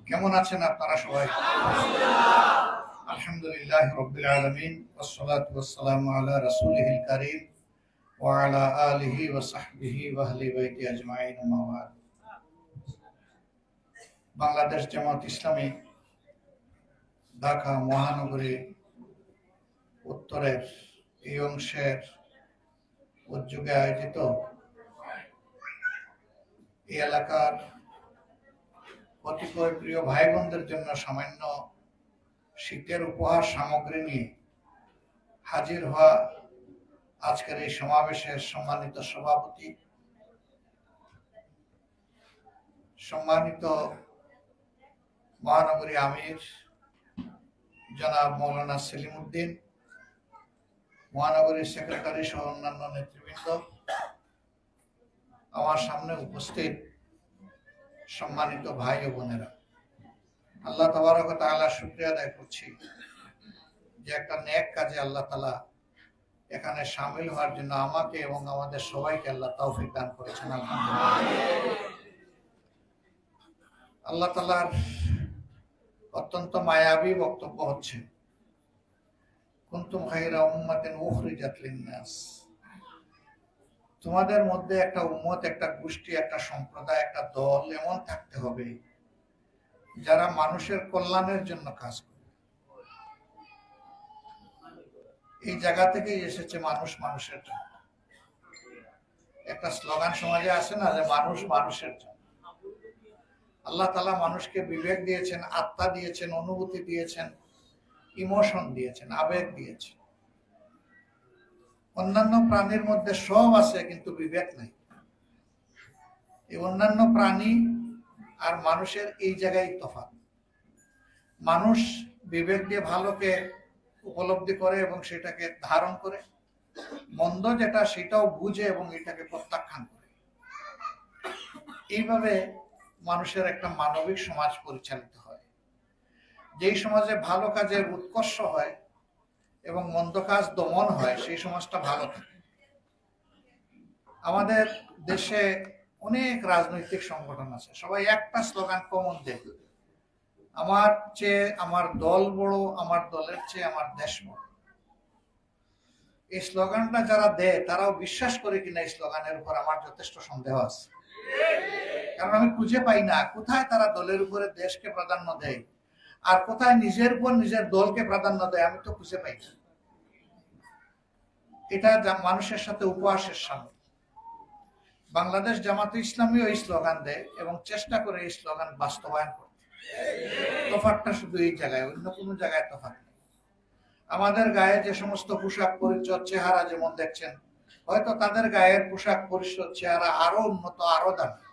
কেমন আছেন আপনারা সবাই? আলহামদুলিল্লাহ রাব্বিল আলামিন ওয়াসসালাতু ওয়াসসালামু আলা রাসূলিহিল কারীম ওয়া আলা আলিহি ওয়া সাহবিহি ওয়া আহলি বাইতি আজমাইন আম্মা বা'দ। বাংলাদেশ জামাত ইসলামী ঢাকা মহানগরী উত্তরের এই অংশের উদ্যোগে আয়োজিত এই এলাকার কতিপয় প্রিয় ভাই বোনদের জন্য সামান্য শীতের উপহার সামগ্রী নিয়ে হাজির হওয়া আজকের এই সমাবেশের সম্মানিত সভাপতি, সম্মানিত মহানগরী আমির জনাব মৌলানা সেলিম উদ্দিন, মহানগরীর সেক্রেটারি সহ অন্যান্য নেতৃবৃন্দ, আমার সামনে উপস্থিত সম্মানিত ভাই ও বোনেরা, আল্লাহ তাবারক ওয়া তাআলার শুকরিয়া আদায় করছি যে একটা নেক কাজে আল্লাহ তাআলা এখানে শামিল হওয়ার জন্য আমাকে এবং আমাদের সবাইকে আল্লাহ তৌফিক দান করেছেন। আলহামদুলিল্লাহ। আল্লাহ তাআলার অত্যন্ত মায়াবী বক্তব্য হচ্ছে, কুনতুম খায়রা উম্মাতিন উখরিজাত লিন-নাস, তোমাদের মধ্যে একটা উম্মত, একটা গোষ্ঠী, একটা সম্প্রদায়, একটা দল এমন থাকতে হবে যারা মানুষের কল্যাণের জন্য কাজ করে। এই জায়গা থেকেই এসেছে মানুষ মানুষের জন্য। একটা স্লোগান সমাজে আছে না, যে মানুষ মানুষের জন্য। আল্লাহ তাআলা মানুষকে বিবেক দিয়েছেন, আত্মা দিয়েছেন, অনুভূতি দিয়েছেন, ইমোশন দিয়েছেন, আবেগ দিয়েছেন। অন্যান্য প্রাণীর মধ্যে সব আছে, কিন্তু বিবেক নাই। এই অন্যান্য প্রাণী আর মানুষের এই জায়গায় তফাৎ। মানুষ বিবেক দিয়ে ভালোকে উপলব্ধি করে এবং সেটাকে ধারণ করে, মন্দ যেটা সেটাও বুঝে এবং এটাকে প্রত্যাখ্যান করে। এইভাবে মানুষের একটা মানবিক সমাজ পরিচালিত হয়, যেই সমাজে ভালো কাজের উৎকর্ষ হয় এবং মন্দ কাজ দমন হয়, সেই সমাজটা ভালো থাকে। আমাদের দেশে অনেক রাজনৈতিক সংগঠন আছে, সবাই একটা স্লোগান কমন দেয়, আমার চেয়ে আমার দল বড়, আমার দলের চেয়ে আমার দেশ বড়। এই স্লোগানটা যারা দেয় তারাও বিশ্বাস করে কিনা এই স্লোগানের উপর আমার যথেষ্ট সন্দেহ আছে। কারণ আমি খুঁজে পাই না কোথায় তারা দলের উপরে দেশকে প্রাধান্য দেয় আর কোথায় নিজের উপর নিজের দলকে প্রাধান্য দেয়, আমি তো খুঁজে পাই না। এটা মানুষের সাথে উপহাসের সামিল। বাংলাদেশ জামাতে ইসলামী এই স্লোগান দেয় এবং চেষ্টা করে এই স্লোগান বাস্তবায়ন করতে। তফাৎটা শুধু এই জায়গায়, অন্য কোনো জায়গায় তফাৎ নেই। আমাদের গায়ে যে সমস্ত পোশাক পরিচ্ছদ, চেহারা যেমন দেখছেন, হয়তো তাদের গায়ের পোশাক পরিচ্ছদ, চেহারা আরো উন্নত, আরো দামি,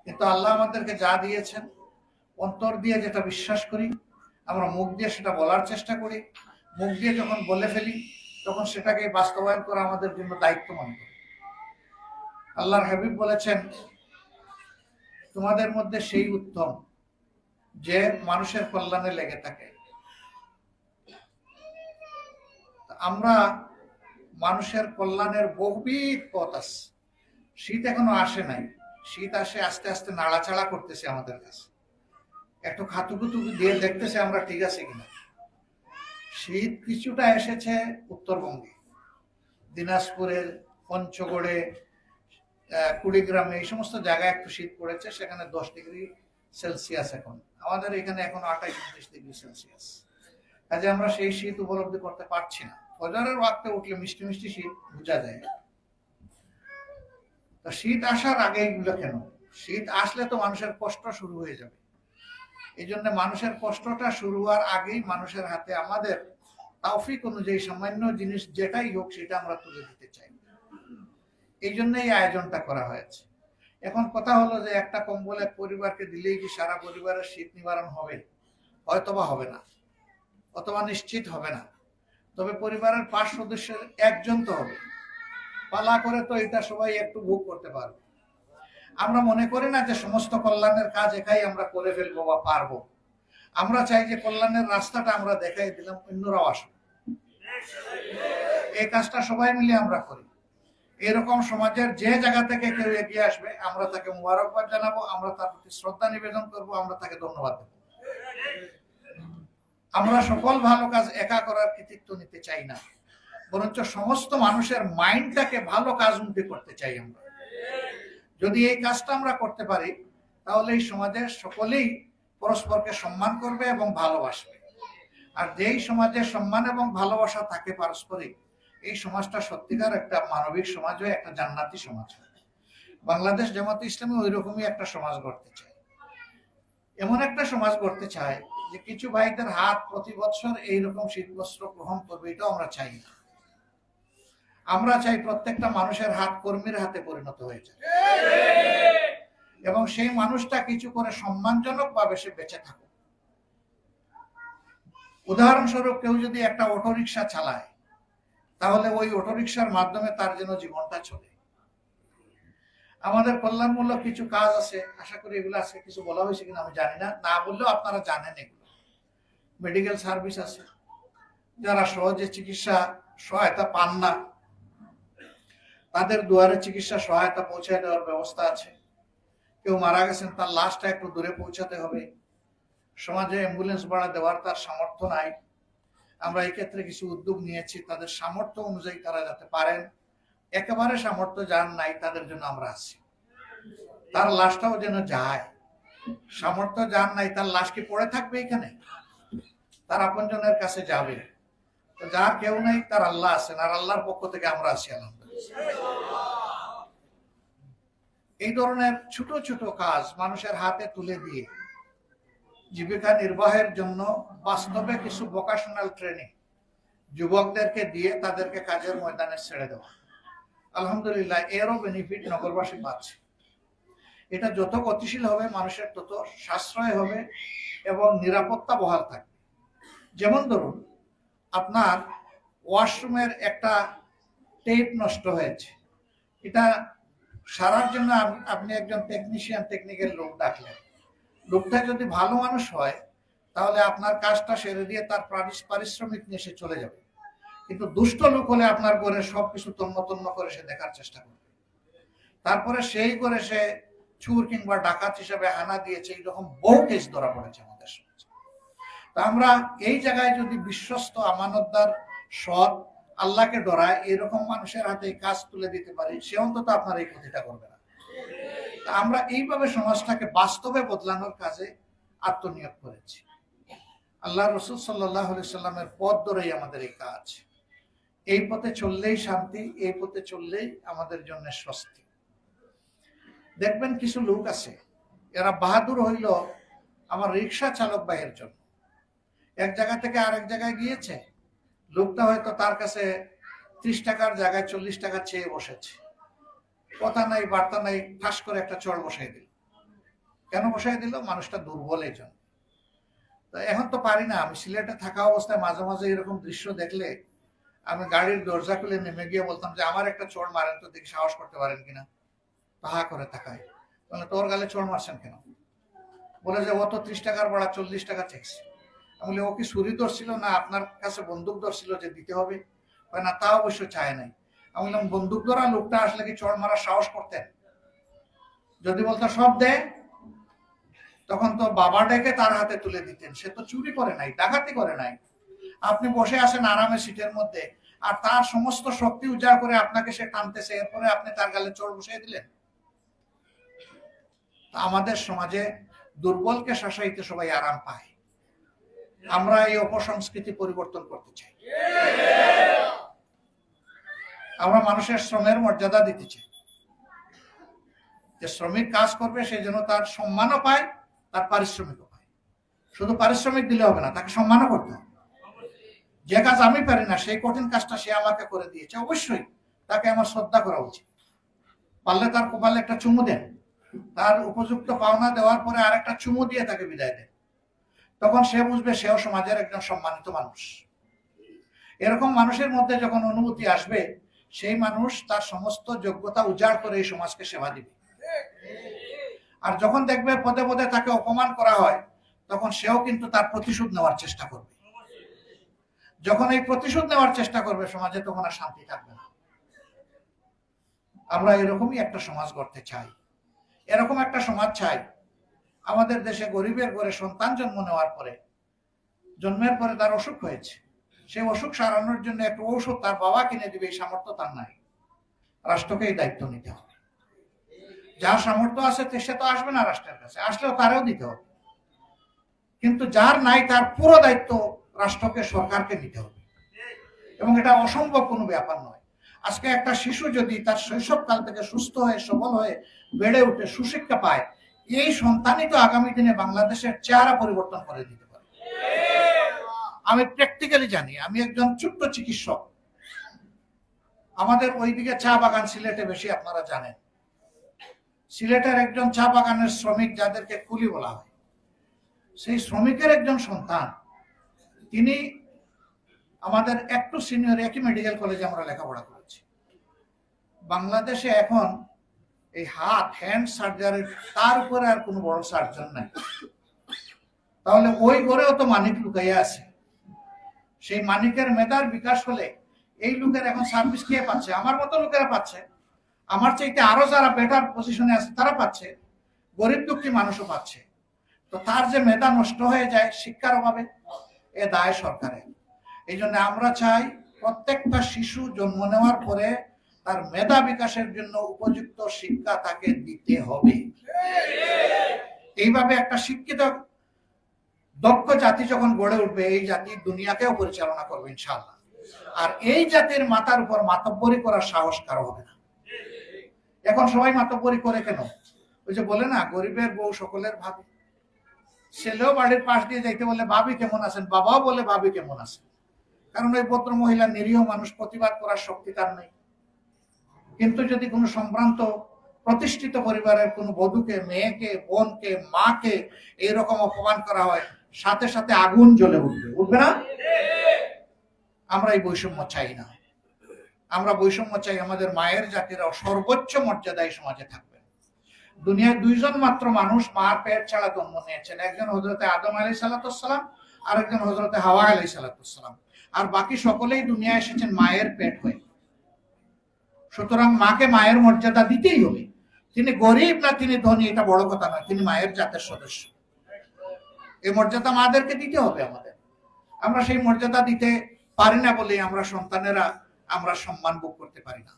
কিন্তু আল্লাহ আমাদেরকে যা দিয়েছেন, অন্তর দিয়ে যেটা বিশ্বাস করি, আমরা মুখ দিয়ে সেটা বলার চেষ্টা করি। মুখ দিয়ে যখন বলে ফেলি তখন সেটাকে বাস্তবায়ন করা আমাদের জন্য দায়িত্ব মনে করি। আল্লাহর হাবিব বলেছেন, তোমাদের মধ্যে সেই উত্তম যে মানুষের কল্যাণে লেগে থাকে। আমরা মানুষের কল্যাণের বহুবিধ পথ আছে। শীত এখনো আসে নাই, শীত আসে আস্তে আস্তে নাড়াচাড়া করতেছে আমাদের কাছে, একটু খাতুকুতু দিয়ে দেখতেছে আমরা ঠিক আছে কিনা। শীত কিছুটা এসেছে উত্তরবঙ্গে, দিনাজপুরের পঞ্চগড়ে, কুড়িগ্রামে, এই সমস্ত জায়গায় একটু শীত পড়েছে, সেখানে 10°C এখন। আমাদের এখানে এখন 28-29°C। কাজে আমরা সেই শীত উপলব্ধি করতে পারছি না। ফজরের ওয়াক্তে উঠলে মিষ্টি মিষ্টি শীত বোঝা যায়। তো শীত আসার আগে এগুলো কেন? শীত আসলে তো মানুষের কষ্ট শুরু হয়ে যাবে। এই জন্য মানুষের কষ্টটা শুরু হওয়ার আগেই মানুষের হাতে আমাদের তৌফিক অনুযায়ী সামান্য জিনিস যেটাই হোক সেটা আমরা তুলে দিতে চাই। এই জন্য এই আয়োজনটা করা হয়েছে। এখন কথা হলো যে একটা কম্বল এক পরিবারকে দিলেই কি সারা পরিবারের শীত নিবারণ হবে? হয়তোবা হবে না, অথবা নিশ্চিত হবে না। তবে পরিবারের 5 সদস্যের একজন তো হবে। পালা করে তো এটা সবাই একটু ভোগ করতে পারবে। আমরা মনে করি না যে সমস্ত কল্যাণের কাজ একাই আমরা করে ফেলবো বা পারবো। আমরা চাই যে কল্যাণের রাস্তাটা আমরা দেখাই দিলাম, অন্যরাও আসবে। এই কাজটা সবাই মিলে আমরা করি। এরকম সমাজের যে জায়গা থেকে কেউ এগিয়ে আসবে আমরা তাকে মুবারকবাদ জানাবো, আমরা তার প্রতি শ্রদ্ধা নিবেদন করব, আমরা তাকে ধন্যবাদ দেব। আমরা সকল ভালো কাজ একা করার কৃতিত্ব নিতে চাই না, বরঞ্চ সমস্ত মানুষের মাইন্ডটাকে ভালো কাজমুখী করতে চাই আমরা। যদি এই কাজটা আমরা করতে পারি তাহলে এই সমাজের সকলেই পরস্পরকে সম্মান করবে এবং ভালোবাসবে। আর যেই সমাজে সম্মান এবং ভালোবাসা থাকে পারস্পরিক, এই সমাজটা সত্যিকার একটা মানবিক সমাজ হয়, একটা জান্নাতি সমাজ হয়। বাংলাদেশ জামাতে ইসলামী ওই রকমই একটা সমাজ গড়তে চায়। এমন একটা সমাজ গড়তে চায় যে কিছু ভাইদের হাত প্রতি বছর এইরকম শীতবস্ত্র গ্রহণ করবে, এটাও আমরা চাই না। আমরা চাই প্রত্যেকটা মানুষের হাত কর্মীর হাতে পরিণত হয়ে যায় এবং সেই মানুষটা কিছু করে সম্মানজনক ভাবে সে বেঁচে থাকে। উদাহরণস্বরূপ কেউ যদি একটা অটোরিকশা চালায় তাহলে ওই অটোরিকশার মাধ্যমে তার যেন জীবনটা চলে। আমাদের কল্যাণমূলক কিছু কাজ আছে, আশা করি এগুলো আজকে কিছু বলা হয়েছে কিনা আমি জানি না, না বললেও আপনারা জানেন এগুলো। মেডিকেল সার্ভিস আছে, যারা সহজে চিকিৎসা সহায়তা পান না তাদের দুয়ারে চিকিৎসা সহায়তা পৌঁছায় দেওয়ার ব্যবস্থা আছে। কেউ মারা গেছেন, তার লাশটা একটু দূরে পৌঁছাতে হবে, সমাজে অ্যাম্বুলেন্স ভাড়া দেওয়ার তার সামর্থ্য নাই। আমরা এই ক্ষেত্রে কিছু উদ্যোগ নিয়েছি, তাদের সামর্থ্য অনুযায়ী তারা যাতে পারেন। একেবারে সামর্থ্য যার নাই তাদের জন্য আমরা আছি, তার লাশটাও যেন যায়। সামর্থ্য যার নাই তার লাশ কি পড়ে থাকবে এখানে? তার আপনজনের কাছে যাবে। তো যার কেউ নাই তার আল্লাহ আছেন, আর আল্লাহর পক্ষ থেকে আমরা আছি আলহামদুলিল্লাহ। এই ধরনের ছোট ছোট কাজ মানুষের হাতে তুলে দিয়ে জীবিকা নির্বাহের জন্য বাস্তবে কিছু ভোকেশনাল ট্রেনিং যুবকদেরকে দিয়ে তাদেরকে কাজের ময়দানে ছেড়ে দেওয়া, আলহামদুলিল্লাহ এরও বেনিফিট নগরবাসী পাচ্ছে। এটা যত গতিশীল হবে মানুষের তত সাশ্রয় হবে এবং নিরাপত্তা বহাল থাকবে। যেমন ধরুন আপনার ওয়াশরুমের একটা টেপ নষ্ট হয়েছে, এটা সারার জন্য আপনি একজন টেকনিশিয়ান, টেকনিক্যাল লোক ডাকলেন। লোকটা যদি ভালো মানুষ হয় তাহলে আপনার কাজটা সেরে দিয়ে তার পারিশ্রমিক নিয়ে সে চলে যাবে। কিন্তু দুষ্ট লোক হলে আপনার ঘরে সবকিছু তন্ন তন্ন করে সে দেখার চেষ্টা করবে, তারপরে সেই করে সে চুর কিংবা ডাকাত হিসেবে হানা দিয়েছে। এইরকম বহু কেস ধরা পড়েছে আমাদের সমাজে। তা আমরা এই জায়গায় যদি বিশ্বস্ত, আমানতদার, সৎ, আল্লাহকে ডরায় এরকম মানুষের হাতে কাজ তুলে দিতে পারি, সে অন্তত আপনার এই ক্ষতিটা করবে না। আমরা এইভাবে সমাজটাকে বাস্তবে বদলানোর কাজে আত্মনিয়োগ করেছি। আল্লাহ রসুল সাল্লাল্লাহু আলাইহি সাল্লামের পথ ধরেই আমাদের এই কাজ। এই পথে চললেই শান্তি, এই পথে চললেই আমাদের জন্য স্বস্তি। দেখবেন কিছু লোক আছে, এরা বাহাদুর হইল আমার রিক্সা চালক ভাইয়ের জন্য। এক জায়গা থেকে আরেক জায়গায় গিয়েছে, লোকটা হয়তো তার কাছে 30 টাকার জায়গায় 40 টাকা চেয়ে বসেছে, কথা নাই বার্তা নাই, ঠাস করে একটা চড় বসাই দিল। কেন বসাই দিল? মানুষটা দুর্বল এই জন্য। তো এখন তো পারি না, আমি সিলেটে থাকা অবস্থায় মাঝে মাঝে এরকম দৃশ্য দেখলে আমি গাড়ির দরজা খুলে নেমে গিয়ে বলতাম যে আমার একটা চড় মারেন তো, দেখি সাহস করতে পারেন কিনা। তাহা করে তাকায়, বলে তোর গালে চড় মারছেন কেন? বলে যে ও তো 30 টাকার ভাড়া 40 টাকা চেয়েছে। আমি বলি ও কি ছুরি ধরছিল না আপনার কাছে বন্দুক ধরছিল যে দিতে হবে? না, তা অবশ্য চায় নাই। আমি বললাম বন্দুক ধরা লোকটা আসলে কি চড় মারার সাহস করতেন? যদি বলতো সব দে, তখন তো বাবা ডেকে তার হাতে তুলে দিতেন। সে তো চুরি করে নাই, ডাকাতি করে নাই। আপনি বসে আছেন আরামে সিটের মধ্যে, আর তার সমস্ত শক্তি উজাড় করে আপনাকে সে টানতেছে, এরপরে আপনি তার গালে চড় বসিয়ে দিলেন। আমাদের সমাজে দুর্বলকে শাসাইতে সবাই আরাম পায়। আমরা এই অপসংস্কৃতি পরিবর্তন করতে চাই। আমরা মানুষের শ্রমের মর্যাদা দিতে চাই, যে শ্রমিক কাজ করবে সে যেন তার সম্মানও পায়, তার পারিশ্রমিকও পায়। শুধু পারিশ্রমিক দিলে হবে না, তাকে সম্মানও করতে হবে। যে কাজ আমি পারি না সেই কঠিন কাজটা সে আমাকে করে দিয়েছে, অবশ্যই তাকে আমার শ্রদ্ধা করা উচিত। পারলে তার কপালে একটা চুমু দেন, তার উপযুক্ত পাওনা দেওয়ার পরে আরেকটা চুমু দিয়ে তাকে বিদায় দেন। তখন সে বুঝবে সেও সমাজের একজন সম্মানিত মানুষ। এরকম মানুষের মধ্যে যখন অনুভূতি আসবে, সেই মানুষ তার সমস্ত যোগ্যতা উজাড় করে এই সমাজকে সেবা দিবে। আর যখন দেখবে পদে পদে তাকে অপমান করা হয়, তখন সেও কিন্তু তার প্রতিশোধ নেওয়ার চেষ্টা করবে। যখন এই প্রতিশোধ নেওয়ার চেষ্টা করবে সমাজে, তখন আর শান্তি থাকবে না। আমরা এরকমই একটা সমাজ গড়তে চাই। এরকম একটা সমাজ চাই আমাদের দেশে গরিবের ঘরে সন্তান জন্ম নেওয়ার পরে, জন্মের পরে তার অসুখ হয়েছে, সেই অসুখ সারানোর জন্য একটা ঔষধ তার বাবা কিনে দিবে, এই সামর্থ্য তার নাই। রাষ্ট্রকে এই দায়িত্ব নিতে হবে। যার সামর্থ্য আছে সে তো আসবে না রাষ্ট্রের কাছে, আসলেও তারও দিতে হবে। কিন্তু যার নাই তার পুরো দায়িত্ব রাষ্ট্রকে, সরকারকে নিতে হবে। এবং এটা অসম্ভব কোনো ব্যাপার নয়। আজকে একটা শিশু যদি তার শৈশবকাল থেকে সুস্থ হয়ে সবল হয়ে বেড়ে উঠে সুশিক্ষা পায়, এই সন্তানই তো আগামী দিনে বাংলাদেশের চেহারা পরিবর্তন করে দিতে পারে। আমি প্র্যাকটিক্যালি জানি। আমি একজন ছোট্ট চিকিৎসক। আমাদের ওইদিকে চা বাগান সিলেটে বেশি, আপনারা জানেন। সিলেটের একজন চা বাগানের শ্রমিক, যাদেরকে কুলি বলা হয়, সেই শ্রমিকের একজন সন্তান, তিনি আমাদের একটু সিনিয়র একই মেডিকেল কলেজে আমরা লেখাপড়া করেছি। বাংলাদেশে এখন এই হ্যান্ড সার্জারি, তার উপরে আর কোনো বড় সার্জন নাই। তাহলে ওই ঘরেও তো মানিক লুকাইয়া আছে। সেই মানিকের মেধার বিকাশ হলে এই লোকের এখন সার্ভিস কে পাচ্ছে? আমার মতো লোকেরা পাচ্ছে, আমার চাইতে আরো যারা বেটার পজিশনে আছে তারা পাচ্ছে, গরিব দুঃখী মানুষও পাচ্ছে। তো তার যে মেধা নষ্ট হয়ে যায় শিক্ষার অভাবে, এ দায় সরকারের। এই জন্য আমরা চাই প্রত্যেকটা শিশু জন্ম নেওয়ার পরে তার মেধা বিকাশের জন্য উপযুক্ত শিক্ষা তাকে দিতে হবে। এইভাবে একটা শিক্ষিত দক্ষ জাতি যখন গড়ে উঠবে, এই জাতি দুনিয়াকেও পরিচালনা করবে ইনশাআল্লাহ। আর এই জাতির মাথার উপর মাতব্বরি করার সাহস কারো হবে না। এখন সবাই মাতব্বরি করে কেন? ওই যে বলে না, গরিবের বউ সকলের ভাবি। ছেলেও বাড়ির পাশ দিয়ে যাইতে বলে ভাবি কেমন আছেন, বাবাও বলে ভাবি কেমন আছেন। কারণ ওই ভদ্র মহিলা নিরীহ মানুষ, প্রতিবাদ করার শক্তি তার নেই। কিন্তু যদি কোনো সম্ভ্রান্ত প্রতিষ্ঠিত পরিবারের কোনো বধূকে, মেয়েকে, বোনকে, মাকে এইরকম অপমান করা হয়, সাথে সাথে আগুন জ্বলে উঠবে, উঠবে না? আমরা এই বৈষম্য চাই না। আমরা বৈষম্য চাই আমাদের মায়ের জাতিরাও সর্বোচ্চ মর্যাদায় সমাজে থাকবে। দুনিয়ায় দুইজন মাত্র মানুষ মার পেট ছাড়া জন্ম নিয়েছেন, একজন হযরতে আদম আলাইহিস সালাম, আর একজন হযরতে হাওয়া আলাইহিস সালাম। আর বাকি সকলেই দুনিয়ায় এসেছেন মায়ের পেট হয়ে। সুতরাং মাকে মায়ের মর্যাদা দিতেই হবে। তিনি গরিব না তিনি ধনী এটা বড় কথা নয়, তিনি মায়ের জাতের সদস্য। এই মর্যাদা মাদেরকে দিতে হবে আমাদের। আমরা সেই মর্যাদা দিতে পারি না বলে আমরা সন্তানেরা আমরা সম্মান ভোগ করতে পারি না।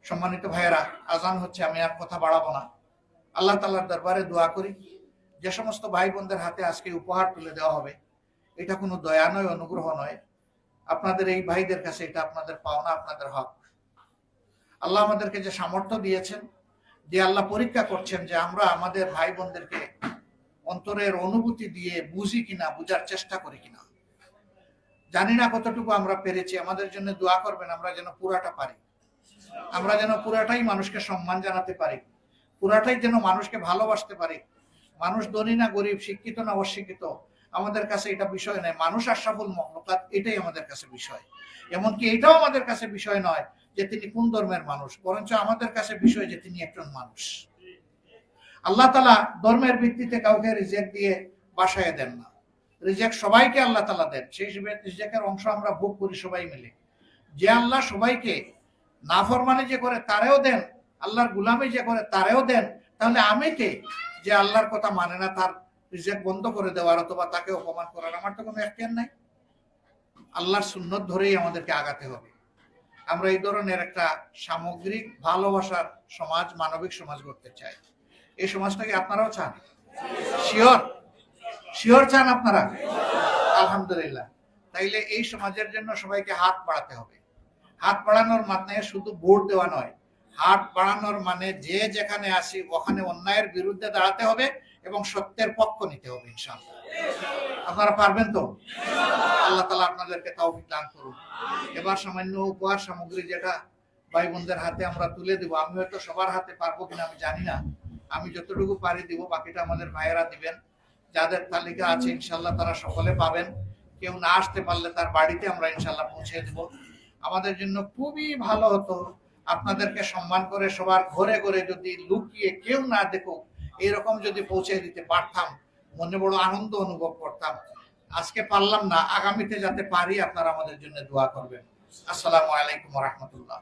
সম্মানিত ভাইয়েরা, আজান হচ্ছে, আমি আর কথা বাড়াবো না। আল্লাহ তাআলার দরবারে দোয়া করি, যে সমস্ত ভাই বোনদের হাতে আজকে উপহার তুলে দেওয়া হবে, এটা কোনো দয়া নয়, অনুগ্রহ নয়। আপনাদের এই ভাইদের কাছে এটা আপনাদের পাওনা, আপনাদের হক। আল্লাহ আমাদেরকে যে সামর্থ্য দিয়েছেন, যে আল্লাহ পরীক্ষা করছেন যে আমরা আমাদের ভাই বোনদেরকে অন্তরের অনুভূতি দিয়ে বুঝি কিনা, বুঝার চেষ্টা করি কিনা। জানি না কতটুকু আমরা পেরেছি। আমাদের জন্য দোয়া করবেন, আমরা যেন পুরাটা পারি। আমরা যেন পুরাটাই মানুষকে সম্মান জানাতে পারি, পুরাটাই যেন মানুষকে ভালোবাসতে পারি। মানুষ ধনী না গরিব, শিক্ষিত না অশিক্ষিত, আমাদের কাছে এটা বিষয় নয়। মানুষ আশরাফুল মাখলুকাত, এটাই আমাদের কাছে বিষয়। এমনকি এটাও আমাদের কাছে বিষয় নয় যে তিনি কোন ধর্মের মানুষ, বরঞ্চ আমাদের কাছে বিষয় যে তিনি একজন মানুষ। আল্লাহ তাআলা ধর্মের ভিত্তিতে কাউকে রিজেক্ট দিয়ে বাসায় দেন না। রিজেক্ট সবাইকে আল্লাহ তাআলা দেন, সেই রিজেক্টের অংশ আমরা ভোগ করি সবাই মিলে। যে আল্লাহ সবাইকে নাফরমানি যে করে তারেও দেন, আল্লাহর গুলামি যে করে তারেও দেন, তাহলে আমি কে যে আল্লাহর কথা মানে না তার রিজেক্ট বন্ধ করে দেওয়ার অথবা তাকে অপমান করার? আমার তো কোনো এখতিয়ার নাই। আল্লাহর সুন্নত ধরেই আমাদেরকে আগাতে হবে। আমরা এই ধরনের একটা সামগ্রিক ভালোবাসার সমাজ, মানবিক সমাজ গড়তে চাই। এই সমাজটাকে আপনারাও চান? শিওর? শিওর চান আপনারা? আলহামদুলিল্লাহ। তাইলে এই সমাজের জন্য সবাইকে হাত বাড়াতে হবে। হাত বাড়ানোর মানে শুধু ভোট দেওয়া নয়, হাত বাড়ানোর মানে যে যেখানে আসি ওখানে অন্যায়ের বিরুদ্ধে দাঁড়াতে হবে এবং সত্যের পক্ষ নিতে হবে ইনশাআল্লাহ। আপনারা পারবেন তো? আল্লাহ তাআলা আপনাদেরকে তৌফিক দান করুন। এবার সামান্য উপহার সামগ্রী যেটা ভাই বোনদের হাতে আমরা তুলে দেব, আমি হয়তো সবার হাতে পারবো কিনা আমি জানি না, আমি যতটুকু পারি দিব, বাকিটা আমাদের ভাইয়েরা দিবেন। যাদের তালিকা আছে ইনশাআল্লাহ তারা সকলে পাবেন। কেউ না আসতে পারলে তার বাড়িতে আমরা ইনশাআল্লাহ পৌঁছে দেব। আমাদের জন্য খুবই ভালো হতো আপনাদেরকে সম্মান করে সবার ঘরে ঘরে যদি লুকিয়ে কেউ না দেখুক এরকম যদি পৌঁছে দিতে পারতাম, মনে বড় আনন্দ অনুভব করতাম। আজকে পারলাম না, আগামীতে যাতে পারি আপনারা আমাদের জন্য দোয়া করবেন। আসসালামু আলাইকুম ওয়া রাহমাতুল্লাহ।